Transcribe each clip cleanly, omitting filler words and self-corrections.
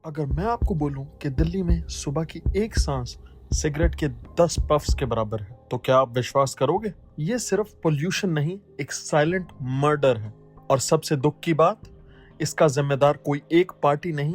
अगर मैं आपको बोलूं कि दिल्ली में सुबह की एक सांस सिगरेट के 10 पफ्स के बराबर है, तो क्या आप विश्वास करोगे? ये सिर्फ पोल्यूशन नहीं, एक साइलेंट मर्डर है। और सबसे दुख की बात, इसका जिम्मेदार कोई एक पार्टी नहीं,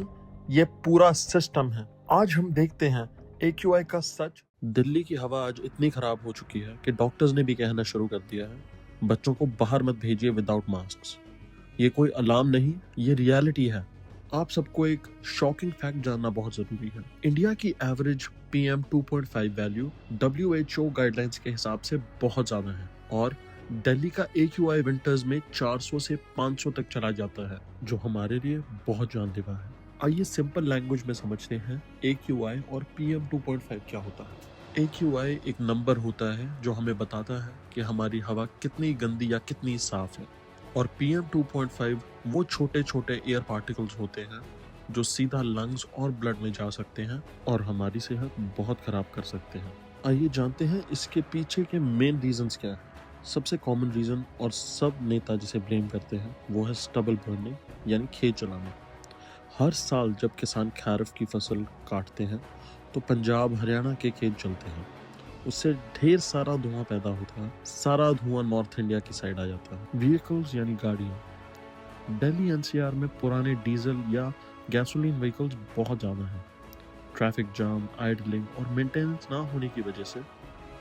ये पूरा सिस्टम है। आज हम देखते हैं AQI का सच। दिल्ली की हवा आज इतनी खराब हो चुकी है कि डॉक्टर्स ने भी कहना शुरू कर दिया है, बच्चों को बाहर मत भेजिए विदाउट मास्क। ये कोई अलार्म नहीं, ये रियलिटी है। आप सबको एक शॉकिंग फैक्ट जानना बहुत जरूरी है। इंडिया की average PM 2.5 value WHO guidelines के हिसाब से बहुत ज्यादा है और दिल्ली का AQI विंटर्स में 400 से 500 तक चला जाता है, जो हमारे लिए बहुत जानलेवा है। आइए सिंपल लैंग्वेज में समझते हैं AQI और PM 2.5 क्या होता है। AQI एक नंबर होता है जो हमें बताता है कि हमारी हवा कितनी गंदी या कितनी साफ है, और PM 2.5 वो छोटे छोटे एयर पार्टिकल्स होते हैं जो सीधा लंग्स और ब्लड में जा सकते हैं और हमारी सेहत बहुत खराब कर सकते हैं। आइए जानते हैं इसके पीछे के मेन रीजंस क्या है। सबसे कॉमन रीजन और सब नेता जिसे ब्लेम करते हैं वो है स्टबल बर्निंग, यानी खेत जलाना। हर साल जब किसान खैरफ की फसल काटते हैं तो पंजाब हरियाणा के खेत जलते हैं, उससे ढेर सारा धुआं पैदा होता है। सारा धुआं नॉर्थ इंडिया की साइड आ जाता है। व्हीकल्स यानी गाड़ियाँ, दिल्ली NCR में पुराने डीजल या गैसोलीन व्हीकल्स बहुत ज़्यादा हैं। ट्रैफिक जाम, आइडलिंग और मेंटेनेंस ना होने की वजह से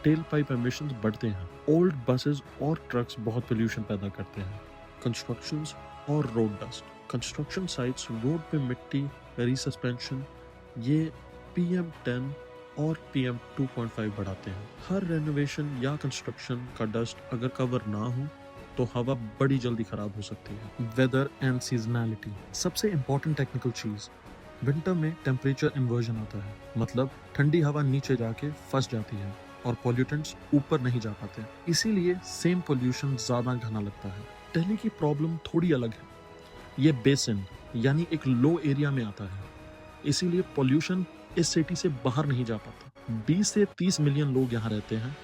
टेल पाइप एमिशंस बढ़ते हैं। ओल्ड बसेस और ट्रक्स बहुत पोल्यूशन पैदा करते हैं। कंस्ट्रक्शंस और road dust, construction sites road पे मिट्टी, रीसस्पेंशन, ये PM10 और PM 2.5 बढ़ाते हैं। हर रेनोवेशन या कंस्ट्रक्शन का डस्ट अगर कवर ना हो तो हवा बड़ी जल्दी खराब हो सकती है। वेदर एंड सीजनैलिटी, सबसे इंपॉर्टेंट टेक्निकल चीज, विंटर में टेम्परेचर इन्वर्जन आता है, मतलब ठंडी हवा नीचे जाके फंस जाती है और पॉल्यूटेंट्स ऊपर नहीं जा पाते, इसीलिए सेम पोल्यूशन ज्यादा घना लगता है। दिल्ली की प्रॉब्लम थोड़ी अलग है। ये बेसिन यानी एक लो एरिया में आता है, इसीलिए पोल्यूशन इस सिटी से बाहर नहीं जा पाता। 20 से 30 मिलियन लोग यहाँ रहते हैं,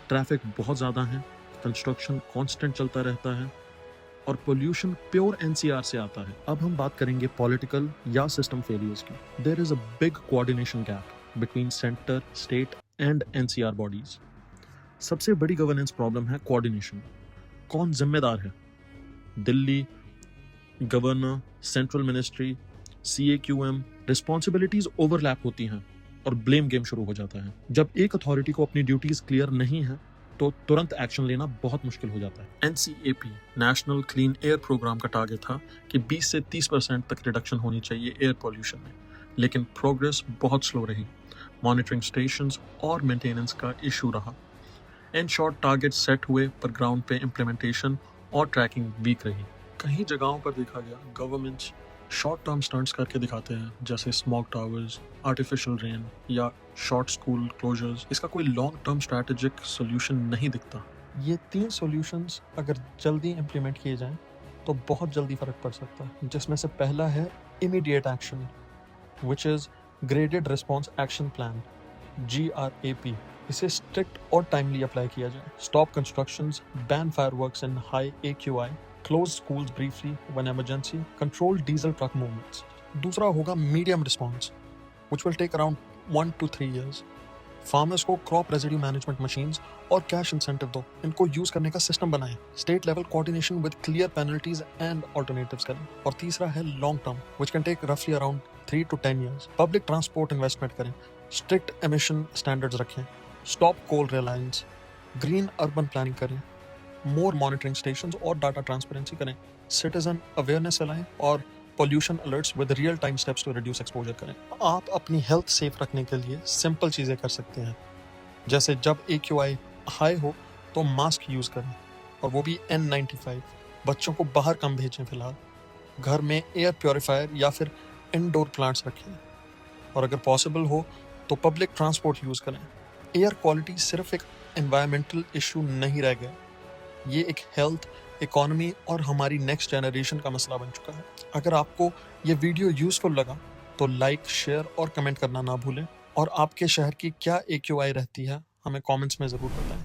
ट्रैफिक बहुत ज़्यादा है, कंस्ट्रक्शन कांस्टेंट चलता रहता है और पोल्यूशन प्योर NCR से आता है। अब हम बात करेंगे पॉलिटिकल या सिस्टम फेलियर्स की। There is a big coordination gap between centre, state and NCR bodies. सबसे बड़ी गवर्नेंस प्रॉब्लम है कोऑर्डिनेशन। कौन जिम्मेदार है? Delhi governor, central ministry, CAQM, responsibilities overlap होती हैं और ब्लेम गेम शुरू हो जाता है। जब एक अथॉरिटी को अपनी ड्यूटीज क्लियर नहीं है तो तुरंत एक्शन लेना बहुत मुश्किल हो जाता है। NCAP national clean air programme का टारगेट था कि 20 से 30% तक रिडक्शन होनी चाहिए एयर पॉल्यूशन में, लेकिन प्रोग्रेस बहुत स्लो रही। मॉनिटरिंग स्टेशंस और मेंटेनेंस का इशू रहा। इन शॉर्ट टारगेट सेट हुए पर ग्राउंड पे इम्प्लीमेंटेशन और ट्रैकिंग वीक रही। कई जगहों पर देखा गया गवर्नमेंट्स शॉर्ट टर्म स्टंट्स करके दिखाते हैं, जैसे स्मॉग टावर्स, आर्टिफिशियल रेन या शॉर्ट स्कूल क्लोजर्स। इसका कोई लॉन्ग टर्म स्ट्रैटेजिक सोल्यूशन नहीं दिखता। ये 3 सॉल्यूशंस अगर जल्दी इम्प्लीमेंट किए जाएं तो बहुत जल्दी फर्क पड़ सकता है, जिसमें से पहला है immediate action, which is graded response action plan, GRAP। इसे स्ट्रिक्ट और टाइमली अप्लाई किया जाए। Stop constructions, ban fireworks in high AQI, close schools briefly when emergency, control diesel truck movements. दूसरा होगा medium response, which will take around 1 to 3 years. Farmers को crop residue management machines और cash incentive दो, इनको use करने का system बनाएं। State level coordination with clear penalties and alternatives करें। और तीसरा है long term, which can take रफली around 3 to 10 years. Public transport investment करें, स्ट्रिक्ट एमिशन स्टैंडर्ड्स रखें, stop coal reliance, green urban planning करें, मोर मॉनिटरिंग स्टेशंस और data transparency करें, सिटीजन अवेयरनेस फैलाएं और pollution alerts with real time steps to reduce exposure करें। आप अपनी हेल्थ सेफ रखने के लिए सिंपल चीज़ें कर सकते हैं, जैसे जब AQI हाई हो तो मास्क यूज़ करें, और वो भी N95। बच्चों को बाहर कम भेजें फिलहाल। घर में एयर प्योरीफायर या फिर इंडोर प्लांट्स रखें, और अगर पॉसिबल हो तो पब्लिक ट्रांसपोर्ट यूज़ करें। एयर क्वालिटी सिर्फ एक एनवायरमेंटल इशू नहीं रह गया, ये एक हेल्थ, इकोनॉमी और हमारी नेक्स्ट जनरेशन का मसला बन चुका है। अगर आपको ये वीडियो यूजफुल लगा तो लाइक, शेयर और कमेंट करना ना भूलें, और आपके शहर की क्या AQI रहती है हमें कमेंट्स में ज़रूर बताएं।